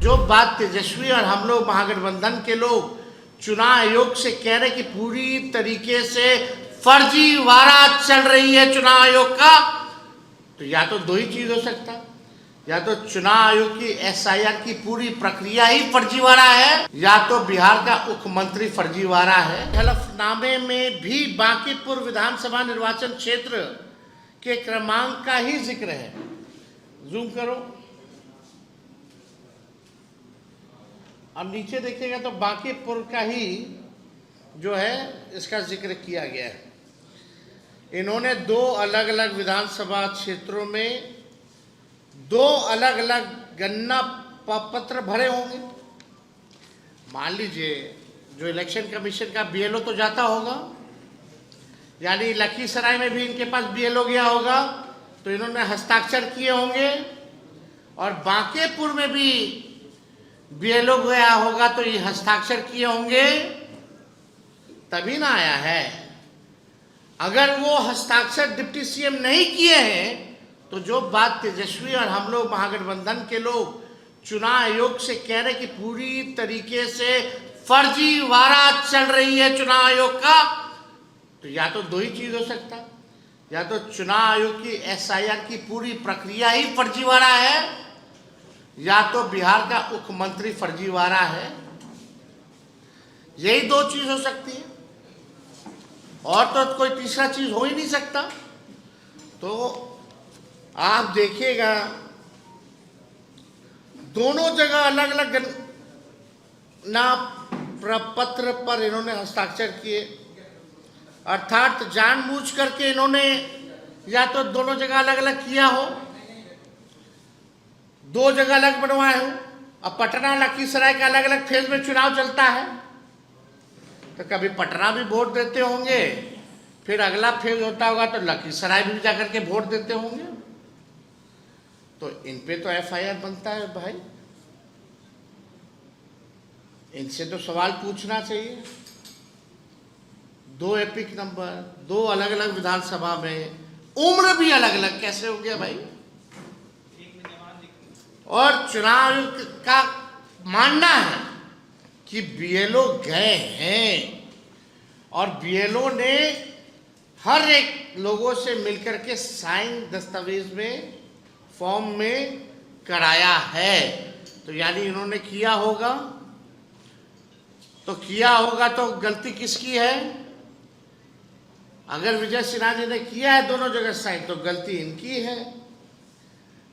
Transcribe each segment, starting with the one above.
जो बात तेजस्वी और हम लोग महागठबंधन के लोग चुनाव आयोग से कह रहे कि पूरी तरीके से फर्जीवाड़ा चल रही है चुनाव आयोग का, तो या तो दो ही चीज हो सकता, या तो चुनाव आयोग की एसआईआर की पूरी प्रक्रिया ही फर्जीवाड़ा है, या तो बिहार का मुख्यमंत्री फर्जीवाड़ा है। हलफनामे में भी बांकीपुर विधानसभा निर्वाचन क्षेत्र के क्रमांक का ही जिक्र है। जूम करो, अब नीचे देखिएगा तो बांकीपुर का ही जो है इसका जिक्र किया गया है। इन्होंने दो अलग अलग विधानसभा क्षेत्रों में दो अलग अलग गणना पत्र भरे होंगे। मान लीजिए जो इलेक्शन कमीशन का बीएलओ तो जाता होगा, यानी लखीसराय में भी इनके पास बीएलओ गया होगा, तो इन्होंने हस्ताक्षर किए होंगे, और बांकीपुर में भी बीएलओ गया होगा तो ये हस्ताक्षर किए होंगे, तभी ना आया है। अगर वो हस्ताक्षर डिप्टी सीएम नहीं किए हैं तो जो बात तेजस्वी और हम लोग महागठबंधन के लोग चुनाव आयोग से कह रहे कि पूरी तरीके से फर्जीवाड़ा चल रही है चुनाव आयोग का, तो या तो दो ही चीज हो सकता, या तो चुनाव आयोग की एसआईआर की पूरी प्रक्रिया ही फर्जीवाड़ा है, या तो बिहार का मुख्यमंत्री फर्जीवाड़ा है। यही दो चीज हो सकती है, और तो कोई तीसरा चीज हो ही नहीं सकता। तो आप देखिएगा दोनों जगह अलग अलग ना प्रपत्र पर इन्होंने हस्ताक्षर किए, अर्थात जानबूझ करके इन्होंने या तो दोनों जगह अलग अलग किया हो, दो जगह अलग बनवाए हो। अब पटना लखीसराय का अलग अलग फेज में चुनाव चलता है, तो कभी पटना भी वोट देते होंगे, फिर अगला फेज होता होगा तो लखीसराय भी जाकर के वोट देते होंगे। तो इन पे तो एफआईआर बनता है भाई, इनसे तो सवाल पूछना चाहिए। दो एपिक नंबर, दो अलग अलग विधानसभा में, उम्र भी अलग अलग, कैसे हो गया भाई? और चुनाव आयोग का मानना है कि बीएलओ गए हैं और बीएलओ ने हर एक लोगों से मिलकर के साइन दस्तावेज में फॉर्म में कराया है। तो यानी इन्होंने किया होगा, तो गलती किसकी है? अगर विजय सिन्हा जी ने किया है दोनों जगह साइन, तो गलती इनकी है।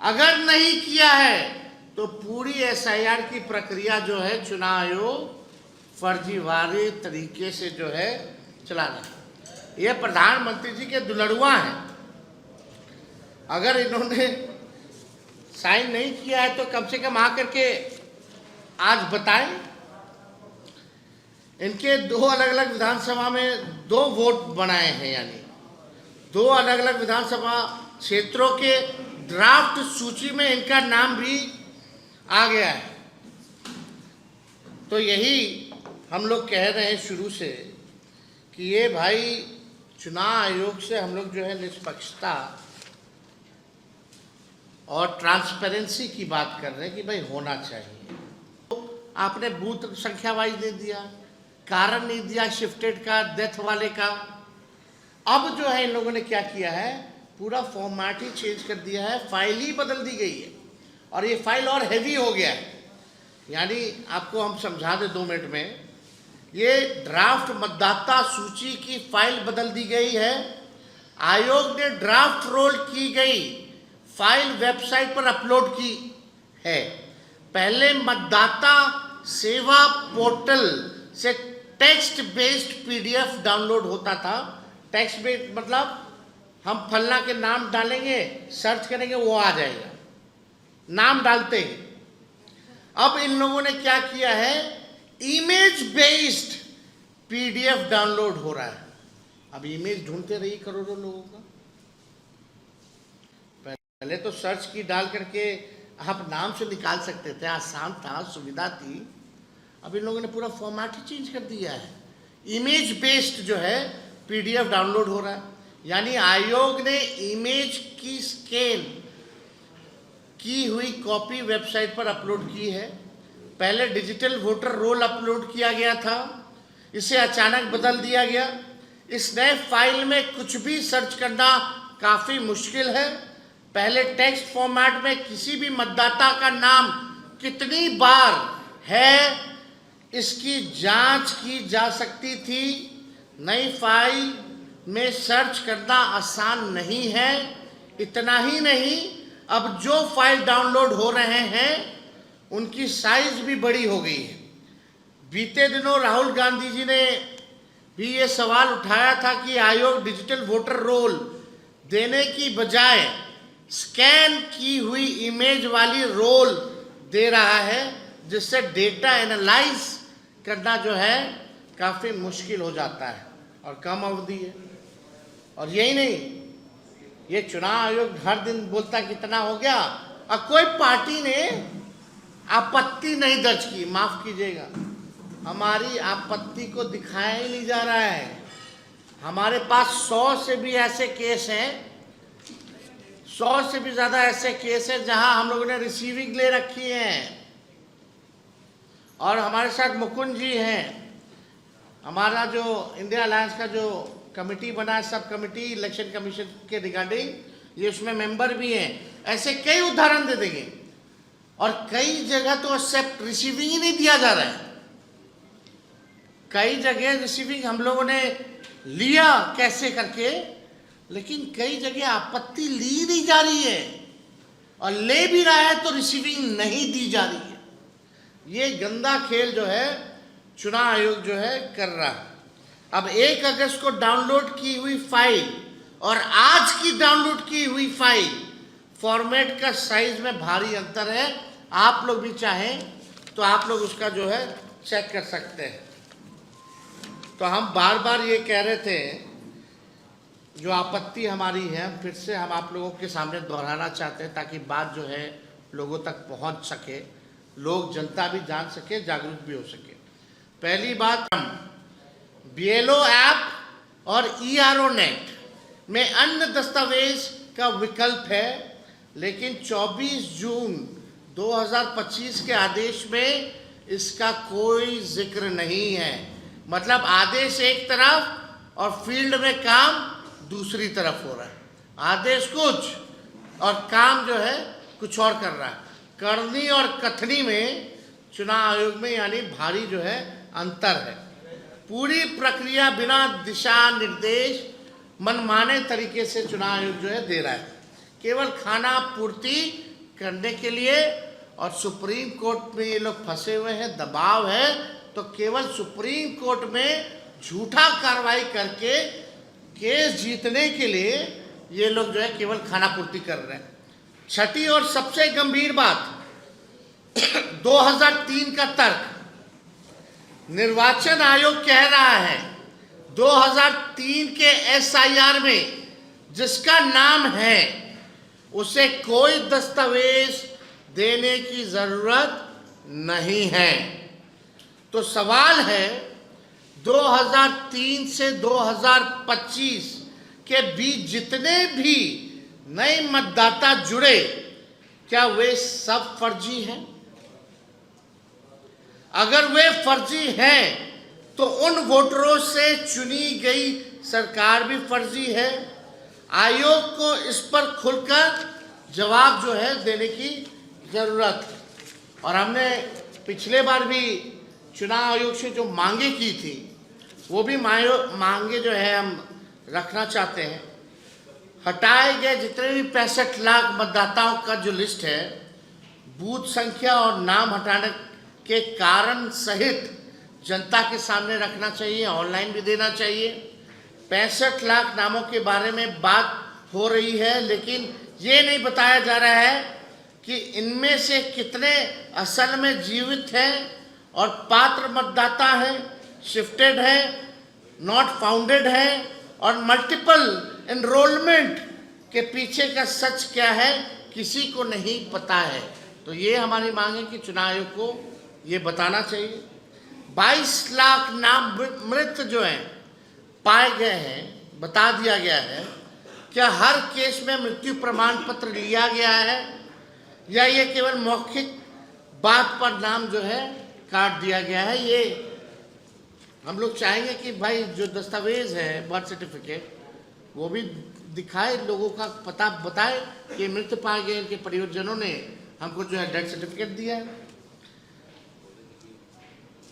अगर नहीं किया है तो पूरी एसआईआर की प्रक्रिया जो है चुनाव आयोग फर्जीवाड़े तरीके से जो है चला रहा है। ये प्रधानमंत्री जी के दुलड़ुआ हैं। अगर इन्होंने साइन नहीं किया है तो कम से कम आकर के आज बताएं। इनके दो अलग अलग विधानसभा में दो वोट बनाए हैं, यानी दो अलग अलग विधानसभा क्षेत्रों के ड्राफ्ट सूची में इनका नाम भी आ गया है। तो यही हम लोग कह रहे हैं शुरू से कि ये भाई चुनाव आयोग से हम लोग जो है निष्पक्षता और ट्रांसपेरेंसी की बात कर रहे हैं कि भाई होना चाहिए। तो आपने बूथ संख्या वाइज नहीं दिया, कारण नहीं दिया शिफ्टेड का, डेथ वाले का। अब जो है इन लोगों ने क्या किया है, पूरा फॉर्मेट ही चेंज कर दिया है, फाइल ही बदल दी गई है, और ये फाइल और हैवी हो गया है। यानी आपको हम समझा दें 2 मिनट में, ये ड्राफ्ट मतदाता सूची की फाइल बदल दी गई है। आयोग ने ड्राफ्ट रोल की गई फाइल वेबसाइट पर अपलोड की है। पहले मतदाता सेवा पोर्टल से टेक्स्ट बेस्ड पीडीएफ डाउनलोड होता था। टेक्स्ट बेस्ड मतलब हम फलना के नाम डालेंगे, सर्च करेंगे, वो आ जाएगा नाम डालते ही। अब इन लोगों ने क्या किया है, इमेज बेस्ड पीडीएफ डाउनलोड हो रहा है। अब इमेज ढूंढते रहिए करोड़ों लोगों का। पहले तो सर्च की डाल करके आप नाम से निकाल सकते थे, आसान था, सुविधा थी। अब इन लोगों ने पूरा फॉर्मेट ही चेंज कर दिया है। इमेज बेस्ड जो है पीडीएफ डाउनलोड हो रहा है, यानी आयोग ने इमेज की स्कैन की हुई कॉपी वेबसाइट पर अपलोड की है। पहले डिजिटल वोटर रोल अपलोड किया गया था, इसे अचानक बदल दिया गया। इस नए फाइल में कुछ भी सर्च करना काफ़ी मुश्किल है। पहले टेक्स्ट फॉर्मेट में किसी भी मतदाता का नाम कितनी बार है इसकी जांच की जा सकती थी। नई फाइल में सर्च करना आसान नहीं है। इतना ही नहीं, अब जो फाइल डाउनलोड हो रहे हैं उनकी साइज भी बड़ी हो गई है। बीते दिनों राहुल गांधी जी ने भी ये सवाल उठाया था कि आयोग डिजिटल वोटर रोल देने की बजाय स्कैन की हुई इमेज वाली रोल दे रहा है, जिससे डेटा एनालाइज करना जो है काफ़ी मुश्किल हो जाता है और कम अवधि है। और यही नहीं, ये चुनाव आयोग हर दिन बोलता कितना हो गया और कोई पार्टी ने आपत्ति नहीं दर्ज की। माफ कीजिएगा, हमारी आपत्ति को दिखाया ही नहीं जा रहा है। हमारे पास 100 से भी ऐसे केस हैं, 100 से भी ज़्यादा ऐसे केस हैं जहां हम लोगों ने रिसीविंग ले रखी है। और हमारे साथ मुकुंद जी हैं, हमारा जो इंडिया अलायंस का जो कमेटी बना है, सब कमेटी इलेक्शन कमीशन के रिगार्डिंग, ये उसमें मेंबर भी हैं। ऐसे कई उदाहरण दे देंगे। और कई जगह तो एक्सेप्ट रिसीविंग ही नहीं दिया जा रहा है। कई जगह रिसीविंग हम लोगों ने लिया कैसे करके, लेकिन कई जगह आपत्ति ली नहीं जा रही है, और ले भी रहा है तो रिसीविंग नहीं दी जा रही है। ये गंदा खेल जो है चुनाव आयोग जो है कर रहा है। अब 1 अगस्त को डाउनलोड की हुई फाइल और आज की डाउनलोड की हुई फाइल, फॉर्मेट का साइज में भारी अंतर है। आप लोग भी चाहें तो आप लोग उसका जो है चेक कर सकते हैं। तो हम बार बार ये कह रहे थे, जो आपत्ति हमारी है फिर से हम आप लोगों के सामने दोहराना चाहते हैं, ताकि बात जो है लोगों तक पहुंच सके, लोग जनता भी जान सके, जागरूक भी हो सके। पहली बात, BLO ऐप और ERO नेट में अन्य दस्तावेज का विकल्प है, लेकिन 24 जून 2025 के आदेश में इसका कोई जिक्र नहीं है। मतलब आदेश एक तरफ और फील्ड में काम दूसरी तरफ हो रहा है। आदेश कुछ और काम जो है कुछ और कर रहा है। करनी और कथनी में चुनाव आयोग में यानी भारी जो है अंतर है। पूरी प्रक्रिया बिना दिशा निर्देश मनमाने तरीके से चुनाव आयोग जो है दे रहा है, केवल खाना पूर्ति करने के लिए। और सुप्रीम कोर्ट में ये लोग फंसे हुए हैं, दबाव है, तो केवल सुप्रीम कोर्ट में झूठा कार्रवाई करके केस जीतने के लिए ये लोग जो है केवल खाना पूर्ति कर रहे हैं। छठी और सबसे गंभीर बात, 2003 का तर्क। निर्वाचन आयोग कह रहा है 2003 के SIR में जिसका नाम है उसे कोई दस्तावेज देने की जरूरत नहीं है। तो सवाल है, 2003 से 2025 के बीच जितने भी नए मतदाता जुड़े, क्या वे सब फर्जी हैं? अगर वे फर्जी हैं तो उन वोटरों से चुनी गई सरकार भी फर्जी है। आयोग को इस पर खुलकर जवाब जो है देने की जरूरत है। और हमने पिछले बार भी चुनाव आयोग से जो मांगे की थी, वो भी मांगे जो है हम रखना चाहते हैं। हटाए गए जितने भी 65 लाख मतदाताओं का जो लिस्ट है, बूथ संख्या और नाम हटाने के कारण सहित जनता के सामने रखना चाहिए, ऑनलाइन भी देना चाहिए। 65 लाख नामों के बारे में बात हो रही है, लेकिन ये नहीं बताया जा रहा है कि इनमें से कितने असल में जीवित हैं और पात्र मतदाता हैं, शिफ्टेड हैं, नॉट फाउंडेड हैं, और मल्टीपल एनरोलमेंट के पीछे का सच क्या है किसी को नहीं पता है। तो ये हमारी मांग है कि चुनाव आयोग को ये बताना चाहिए। 22 लाख नाम मृत जो हैं पाए गए हैं, बता दिया गया है। क्या हर केस में मृत्यु प्रमाण पत्र लिया गया है या ये केवल मौखिक बात पर नाम जो है काट दिया गया है। ये हम लोग चाहेंगे कि भाई जो दस्तावेज है बर्थ सर्टिफिकेट वो भी दिखाए, लोगों का पता बताए कि मृत पाए गए इनके परिवारजनों ने हमको जो है डेथ सर्टिफिकेट दिया है।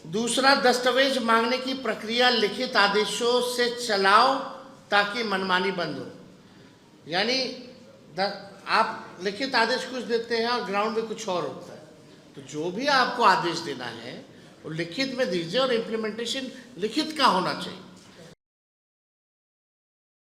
दूसरा, दस्तावेज मांगने की प्रक्रिया लिखित आदेशों से चलाओ ताकि मनमानी बंद हो। यानी आप लिखित आदेश कुछ देते हैं और ग्राउंड में कुछ और होता है, तो जो भी आपको आदेश देना है वो लिखित में दीजिए और इम्प्लीमेंटेशन लिखित का होना चाहिए।